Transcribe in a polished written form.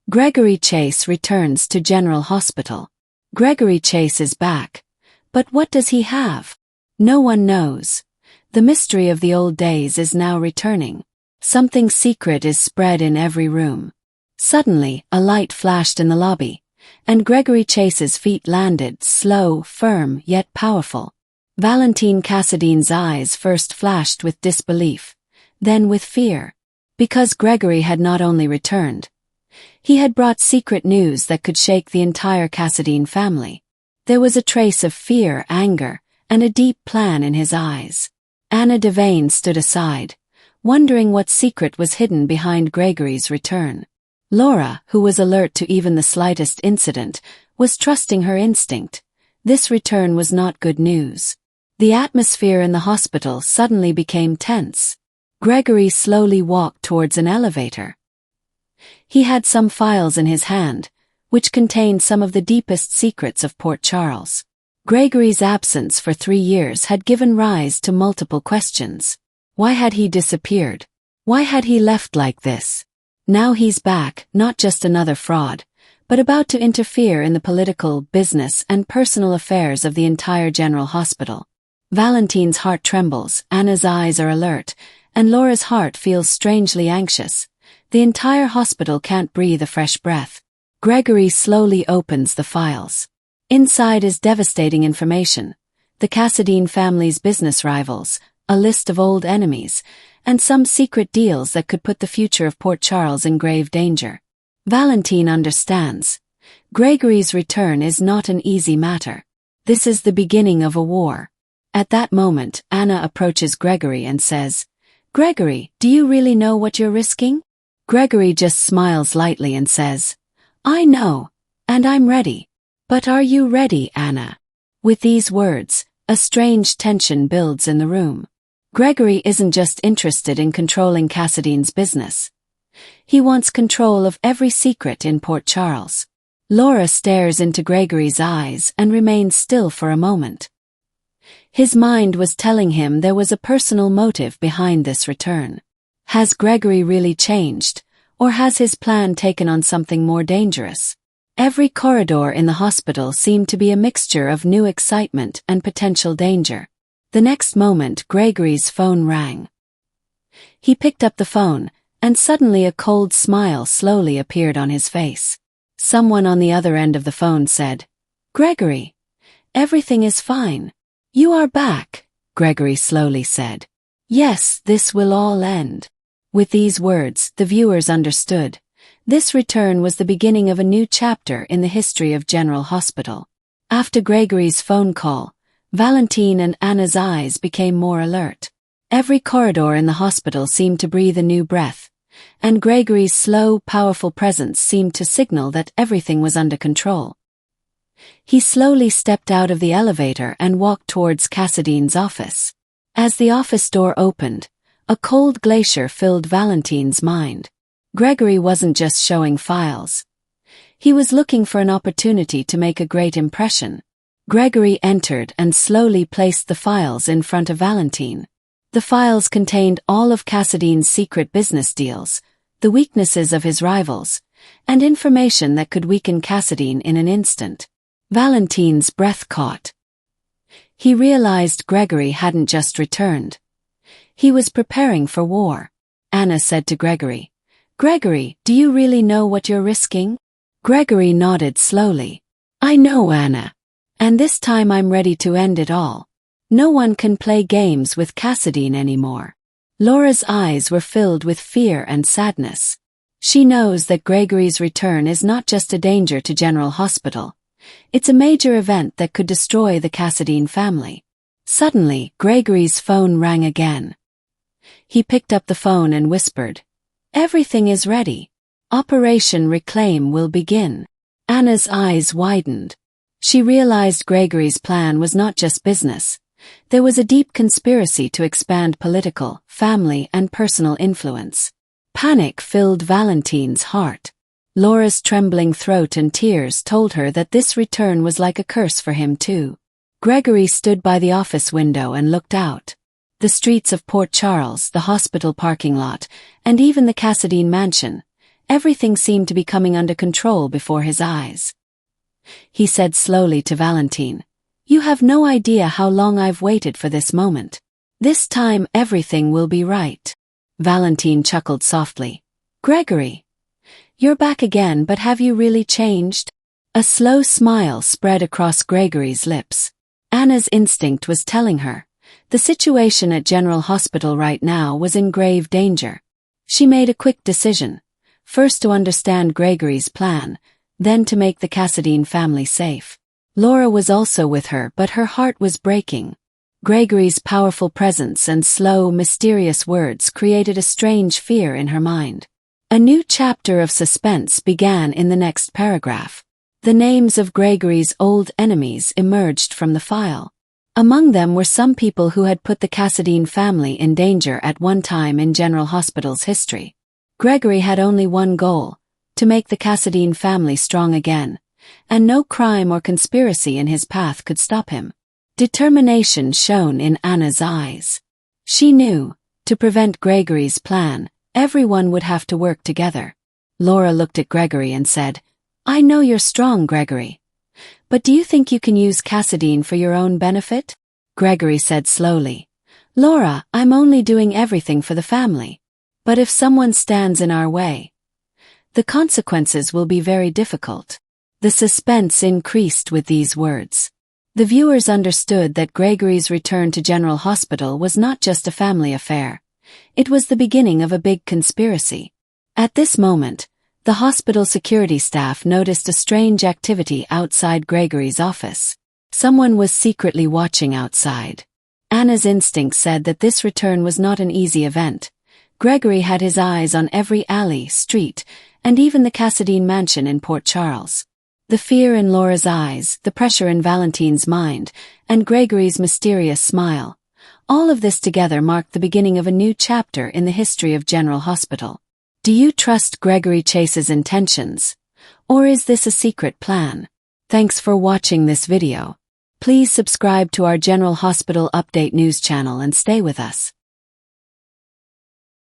Gregory Chase returns to General Hospital. Gregory Chase is back. But what does he have? No one knows. The mystery of the old days is now returning. Something secret is spread in every room. Suddenly, a light flashed in the lobby, and Gregory Chase's feet landed, slow, firm, yet powerful. Valentin Cassadine's eyes first flashed with disbelief, then with fear. Because Gregory had not only returned, he had brought secret news that could shake the entire Cassadine family. There was a trace of fear, anger, and a deep plan in his eyes. Anna Devane stood aside, wondering what secret was hidden behind Gregory's return. Laura, who was alert to even the slightest incident, was trusting her instinct. This return was not good news. The atmosphere in the hospital suddenly became tense. Gregory slowly walked towards an elevator. He had some files in his hand, which contained some of the deepest secrets of Port Charles. Gregory's absence for 3 years had given rise to multiple questions. Why had he disappeared? Why had he left like this? Now he's back, not just another fraud, but about to interfere in the political, business, and personal affairs of the entire General Hospital. Valentin's heart trembles, Anna's eyes are alert, and Laura's heart feels strangely anxious. The entire hospital can't breathe a fresh breath. Gregory slowly opens the files. Inside is devastating information. The Cassadine family's business rivals, a list of old enemies, and some secret deals that could put the future of Port Charles in grave danger. Valentin understands. Gregory's return is not an easy matter. This is the beginning of a war. At that moment, Anna approaches Gregory and says, "Gregory, do you really know what you're risking?" Gregory just smiles lightly and says, "I know, and I'm ready." "But are you ready, Anna?" With these words, a strange tension builds in the room. Gregory isn't just interested in controlling Cassadine's business. He wants control of every secret in Port Charles. Laura stares into Gregory's eyes and remains still for a moment. His mind was telling him there was a personal motive behind this return. Has Gregory really changed, or has his plan taken on something more dangerous? Every corridor in the hospital seemed to be a mixture of new excitement and potential danger. The next moment, Gregory's phone rang. He picked up the phone, and suddenly a cold smile slowly appeared on his face. Someone on the other end of the phone said, "Gregory, everything is fine. You are back," Gregory slowly said. "Yes, this will all end." With these words, the viewers understood. This return was the beginning of a new chapter in the history of General Hospital. After Gregory's phone call, Valentin and Anna's eyes became more alert. Every corridor in the hospital seemed to breathe a new breath, and Gregory's slow, powerful presence seemed to signal that everything was under control. He slowly stepped out of the elevator and walked towards Cassadine's office. As the office door opened, a cold glacier filled Valentin's mind. Gregory wasn't just showing files. He was looking for an opportunity to make a great impression. Gregory entered and slowly placed the files in front of Valentin. The files contained all of Cassadine's secret business deals, the weaknesses of his rivals, and information that could weaken Cassadine in an instant. Valentin's breath caught. He realized Gregory hadn't just returned. He was preparing for war. Anna said to Gregory, "Gregory, do you really know what you're risking?" Gregory nodded slowly. "I know, Anna. And this time I'm ready to end it all. No one can play games with Cassadine anymore." Laura's eyes were filled with fear and sadness. She knows that Gregory's return is not just a danger to General Hospital. It's a major event that could destroy the Cassadine family. Suddenly, Gregory's phone rang again. He picked up the phone and whispered, "Everything is ready. Operation Reclaim will begin." Anna's eyes widened. She realized Gregory's plan was not just business. There was a deep conspiracy to expand political, family, and personal influence. Panic filled Valentin's heart. Laura's trembling throat and tears told her that this return was like a curse for him too. Gregory stood by the office window and looked out. The streets of Port Charles, the hospital parking lot, and even the Cassadine mansion, Everything seemed to be coming under control before his eyes. He said slowly to Valentin, "You have no idea how long I've waited for this moment. This time everything will be right." Valentin chuckled softly. "Gregory, you're back again, but have you really changed?" A slow smile spread across Gregory's lips. Anna's instinct was telling her, the situation at General Hospital right now was in grave danger. She made a quick decision, first to understand Gregory's plan, then to make the Cassadine family safe. Laura was also with her, but her heart was breaking. Gregory's powerful presence and slow, mysterious words created a strange fear in her mind. A new chapter of suspense began in the next paragraph. The names of Gregory's old enemies emerged from the file. Among them were some people who had put the Cassadine family in danger at one time in General Hospital's history. Gregory had only one goal, to make the Cassadine family strong again, and no crime or conspiracy in his path could stop him. Determination shone in Anna's eyes. She knew, to prevent Gregory's plan, everyone would have to work together. Laura looked at Gregory and said, "I know you're strong, Gregory. But do you think you can use Cassadine for your own benefit?" Gregory said slowly, "Laura, I'm only doing everything for the family. But if someone stands in our way, the consequences will be very difficult." The suspense increased with these words. The viewers understood that Gregory's return to General Hospital was not just a family affair. It was the beginning of a big conspiracy. At this moment, the hospital security staff noticed a strange activity outside Gregory's office. Someone was secretly watching outside. Anna's instinct said that this return was not an easy event. Gregory had his eyes on every alley, street, and even the Cassadine mansion in Port Charles. The fear in Laura's eyes, the pressure in Valentin's mind, and Gregory's mysterious smile, all of this together marked the beginning of a new chapter in the history of General Hospital. Do you trust Gregory Chase's intentions? Or is this a secret plan? Thanks for watching this video. Please subscribe to our General Hospital Update news channel and stay with us.